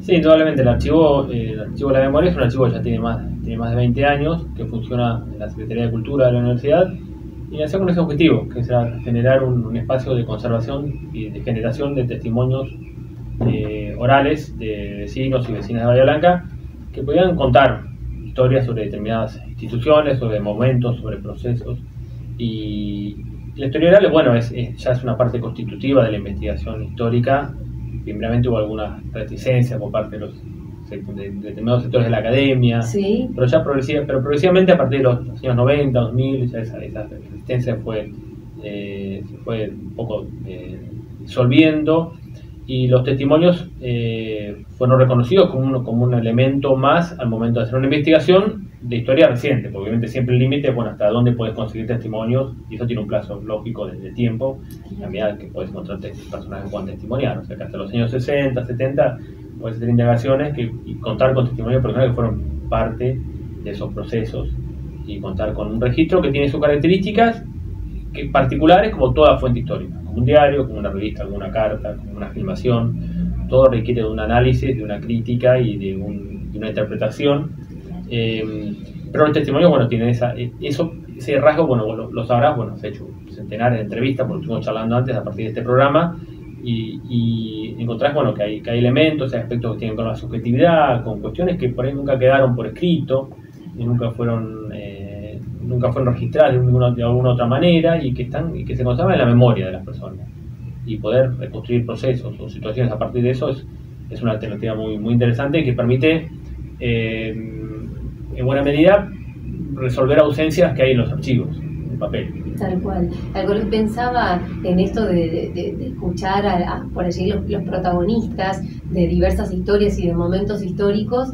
Sí, indudablemente el archivo de la memoria es un archivo que ya tiene más de 20 años, que funciona en la Secretaría de Cultura de la Universidad y nació con ese objetivo, que es generar un espacio de conservación y de generación de testimonios orales de vecinos y vecinas de Bahía Blanca que podían contar historias sobre determinadas instituciones, sobre momentos, sobre procesos. Y la historia oral, bueno, ya es una parte constitutiva de la investigación histórica. Primeramente hubo alguna reticencia por parte de determinados sectores de la academia, sí, pero progresivamente a partir de los años 90, 2000, ya esa resistencia se fue un poco disolviendo, y los testimonios fueron reconocidos como un elemento más al momento de hacer una investigación de historia reciente, porque obviamente siempre el límite es, bueno, hasta dónde puedes conseguir testimonios, y eso tiene un plazo lógico de tiempo, a medida que puedes encontrar personas que puedan testimoniar, o sea que hasta los años 60, 70 puedes hacer indagaciones y contar con testimonios de personas que fueron parte de esos procesos, y contar con un registro que tiene sus características particulares, como toda fuente histórica, como un diario, como una revista, como una carta, como una filmación. Todo requiere de un análisis, de una crítica y de una interpretación. Pero los testimonios, bueno, tienen ese rasgo, bueno, vos lo sabrás, bueno, se ha hecho centenares de entrevistas, porque estuvimos charlando antes a partir de este programa, y encontrás, bueno, que hay elementos, hay aspectos que tienen con la subjetividad, con cuestiones que por ahí nunca quedaron por escrito, y nunca fueron registradas de alguna otra manera, y que se conservan en la memoria de las personas. Y poder reconstruir procesos o situaciones a partir de eso es una alternativa muy, muy interesante, que permite, en buena medida, resolver ausencias que hay en los archivos, en el papel. Tal cual. Algo pensaba en esto de escuchar por allí los protagonistas de diversas historias y de momentos históricos,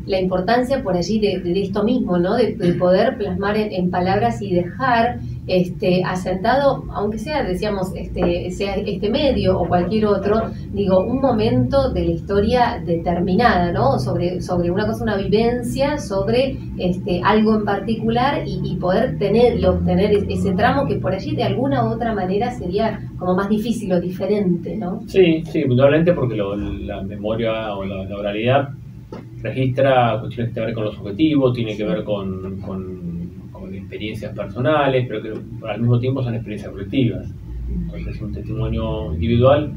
la importancia por allí de esto mismo, ¿no? De poder plasmar en palabras y dejar asentado, aunque sea, decíamos, sea este medio o cualquier otro, digo, un momento de la historia determinada, ¿no? Sobre una cosa, una vivencia, sobre algo en particular, y poder tener y obtener ese tramo que por allí de alguna u otra manera sería como más difícil o diferente, ¿no? Sí, indudablemente, porque la memoria o la oralidad registra cuestiones que tienen que ver con los objetivos, tiene que ver con experiencias personales, pero que al mismo tiempo son experiencias colectivas. Entonces, un testimonio individual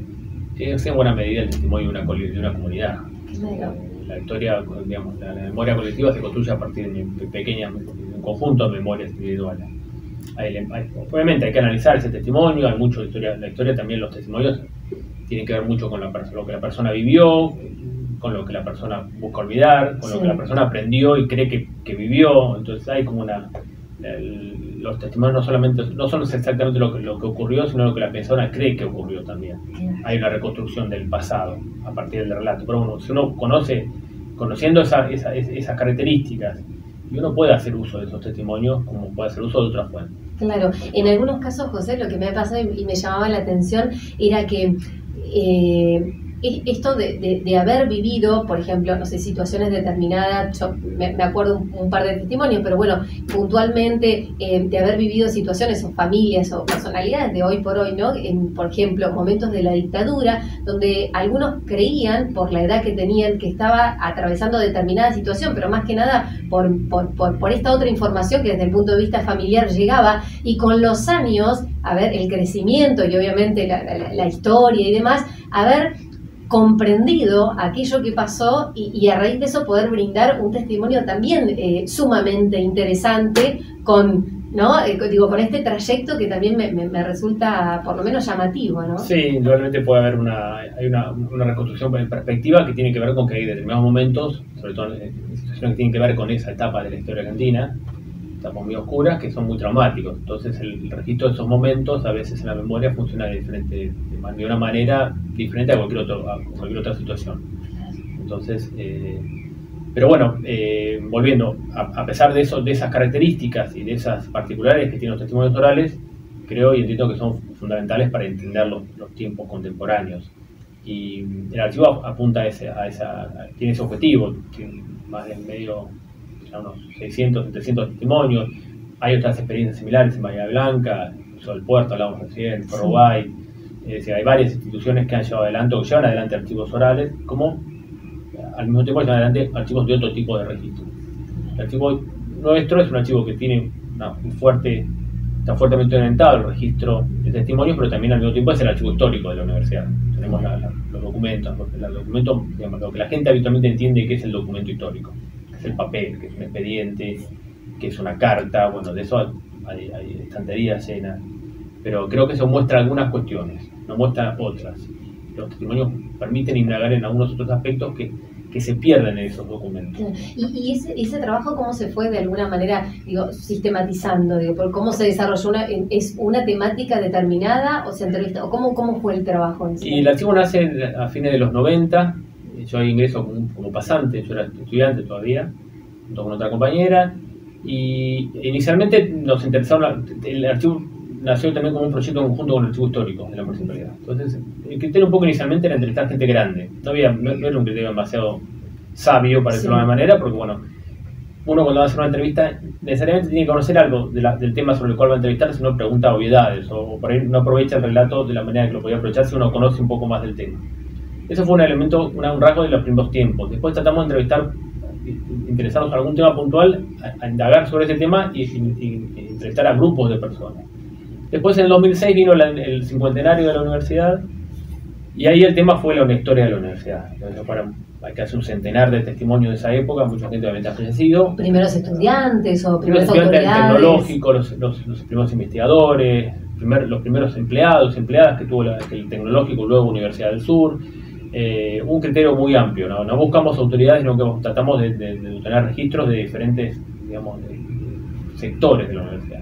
es en buena medida el testimonio de una comunidad. Claro. La historia, digamos, la memoria colectiva se construye a partir de un conjunto de memorias individuales. Obviamente hay que analizar ese testimonio, hay mucho de historia. La historia también, los testimonios tienen que ver mucho con lo que la persona vivió, con lo que la persona busca olvidar, con lo que la persona aprendió y cree que vivió. Entonces hay como los testimonios no son exactamente lo que ocurrió, sino lo que la persona cree que ocurrió también. Hay una reconstrucción del pasado a partir del relato. Pero bueno, si uno conociendo esas características, y uno puede hacer uso de esos testimonios como puede hacer uso de otras fuentes. Claro, en algunos casos, José, lo que me ha pasado y me llamaba la atención era que esto de haber vivido, por ejemplo, no sé, situaciones determinadas, yo me acuerdo un par de testimonios, pero bueno, puntualmente de haber vivido situaciones o familias o personalidades de hoy por hoy, ¿no? Por ejemplo, momentos de la dictadura, donde algunos creían, por la edad que tenían, que estaba atravesando determinada situación, pero más que nada por esta otra información que desde el punto de vista familiar llegaba, y con los años, a ver, el crecimiento y obviamente la historia y demás, haber comprendido aquello que pasó y a raíz de eso poder brindar un testimonio también sumamente interesante con este trayecto que también me resulta por lo menos llamativo, ¿no? Sí, indudablemente puede haber una reconstrucción en perspectiva que tiene que ver con que hay determinados momentos, sobre todo en situaciones que tienen que ver con esa etapa de la historia argentina, etapas muy oscuras, que son muy traumáticos. Entonces el registro de esos momentos a veces en la memoria funciona de una manera diferente a cualquier otra situación. Entonces, pero bueno, volviendo, a pesar de esas características y de esas particulares que tienen los testimonios orales, creo y entiendo que son fundamentales para entender los tiempos contemporáneos. Y el archivo apunta tiene ese objetivo, tiene más de medio, unos 600, 700 testimonios. Hay otras experiencias similares en Bahía Blanca, incluso el puerto, hablamos recién, Uruguay. Hay varias instituciones que han llevado adelante o que llevan adelante archivos orales como al mismo tiempo llevan adelante archivos de otro tipo de registro. El archivo nuestro es un archivo que tiene está fuertemente orientado al registro de testimonios, pero también al mismo tiempo es el archivo histórico de la universidad. Tenemos los documentos, digamos, lo que la gente habitualmente entiende que es el documento histórico, que es el papel, que es un expediente, que es una carta. Bueno, de eso hay estanterías llenas, pero creo que eso muestra algunas cuestiones, no muestra otras. Los testimonios permiten indagar en algunos otros aspectos que se pierden en esos documentos. ¿Y ese trabajo cómo se fue de alguna manera, digo, sistematizando? Digo, por cómo se desarrolló ¿es una temática determinada o se entrevista? ¿O cómo fue el trabajo en sí? Y el archivo nace a fines de los 90, yo ingreso como pasante, yo era estudiante todavía, junto con otra compañera, y inicialmente nos interesaron, el archivo nació también como un proyecto conjunto con el archivo histórico de la municipalidad. Entonces, el criterio un poco inicialmente era entrevistar gente grande. No era un criterio demasiado sabio, para decirlo de alguna manera, porque bueno, uno cuando va a hacer una entrevista necesariamente tiene que conocer algo del tema sobre el cual va a entrevistar, si no pregunta obviedades, o por ahí no aprovecha el relato de la manera que lo podía aprovechar si uno conoce un poco más del tema. Eso fue un rasgo de los primeros tiempos. Después tratamos de entrevistar interesados en algún tema puntual, a indagar sobre ese tema y entrevistar a grupos de personas. Después en el 2006 vino el cincuentenario de la universidad y ahí el tema fue la historia de la universidad. Entonces hay que hacer un centenar de testimonios de esa época, mucha gente obviamente ha fallecido. Primeros estudiantes o primeros estudiantes autoridades. Tecnológicos, los primeros investigadores, los primeros empleadas que tuvo el tecnológico, luego Universidad del Sur. Un criterio muy amplio, no buscamos autoridades, sino que tratamos de tener registros de diferentes, digamos, sectores de la universidad.